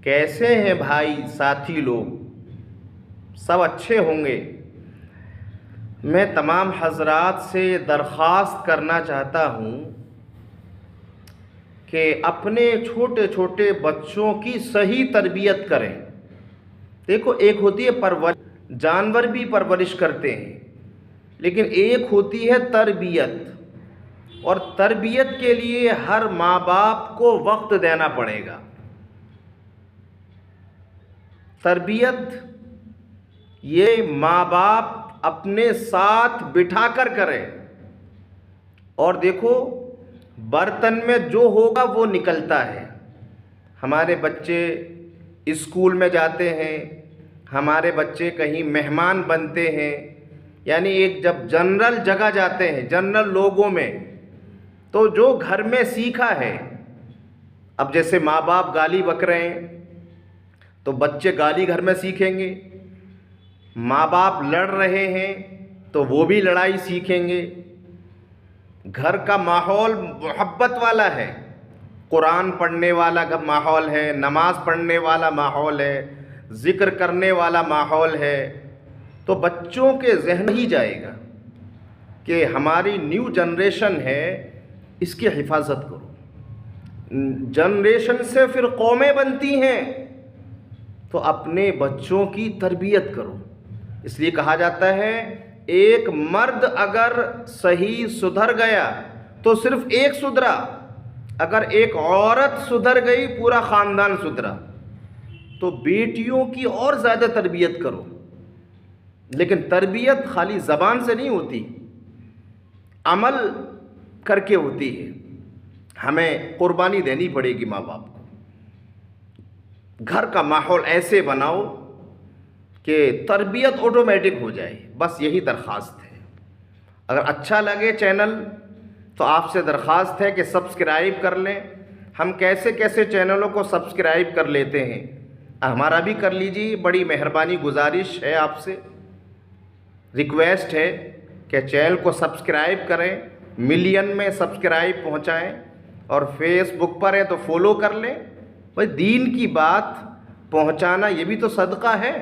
کیسے ہیں بھائی ساتھی لوگ؟ سب اچھے ہوں گے۔ میں تمام حضرات سے درخواست کرنا چاہتا ہوں کہ اپنے چھوٹے چھوٹے بچوں کی صحیح تربیت کریں۔ دیکھو، ایک ہوتی ہے پرورش، جانور بھی پرورش کرتے ہیں، لیکن ایک ہوتی ہے تربیت، اور تربیت کے لیے ہر ماں باپ کو وقت دینا پڑے گا۔ تربیت یہ ماں باپ اپنے ساتھ بٹھا کر کریں، اور دیکھو برتن میں جو ہوگا وہ نکلتا ہے۔ ہمارے بچے اسکول میں جاتے ہیں، ہمارے بچے کہیں مہمان بنتے ہیں، یعنی ایک جب جنرل جگہ جاتے ہیں، جنرل لوگوں میں، تو جو گھر میں سیکھا ہے، اب جیسے ماں باپ گالی بک رہے ہیں تو بچے گالی گھر میں سیکھیں گے، ماں باپ لڑ رہے ہیں تو وہ بھی لڑائی سیکھیں گے۔ گھر کا ماحول محبت والا ہے، قرآن پڑھنے والا ماحول ہے، نماز پڑھنے والا ماحول ہے، ذکر کرنے والا ماحول ہے، تو بچوں کے ذہن ہی جائے گا کہ ہماری نیو جنریشن ہے، اس کی حفاظت کرو۔ جنریشن سے پھر قومیں بنتی ہیں، تو اپنے بچوں کی تربیت کرو۔ اس لیے کہا جاتا ہے ایک مرد اگر صحیح سدھر گیا تو صرف ایک سدھرا، اگر ایک عورت سدھر گئی پورا خاندان سدھرا۔ تو بیٹیوں کی اور زیادہ تربیت کرو، لیکن تربیت خالی زبان سے نہیں ہوتی، عمل کر کے ہوتی ہے۔ ہمیں قربانی دینی پڑے گی ماں باپ کو۔ گھر کا ماحول ایسے بناؤ کہ تربیت آٹومیٹک ہو جائے، بس یہی درخواست ہے۔ اگر اچھا لگے چینل تو آپ سے درخواست ہے کہ سبسکرائب کر لیں۔ ہم کیسے کیسے چینلوں کو سبسکرائب کر لیتے ہیں، ہمارا بھی کر لیجیے، بڑی مہربانی گزارش ہے آپ سے، ریکویسٹ ہے کہ چینل کو سبسکرائب کریں، ملین میں سبسکرائب پہنچائیں، اور فیس بک پر ہیں تو فالو کر لیں۔ بھائی دین کی بات پہنچانا یہ بھی تو صدقہ ہے،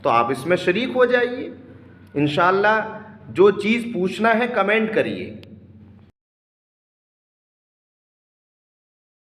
تو آپ اس میں شریک ہو جائیے۔ انشاءاللہ جو چیز پوچھنا ہے کمنٹ کریے۔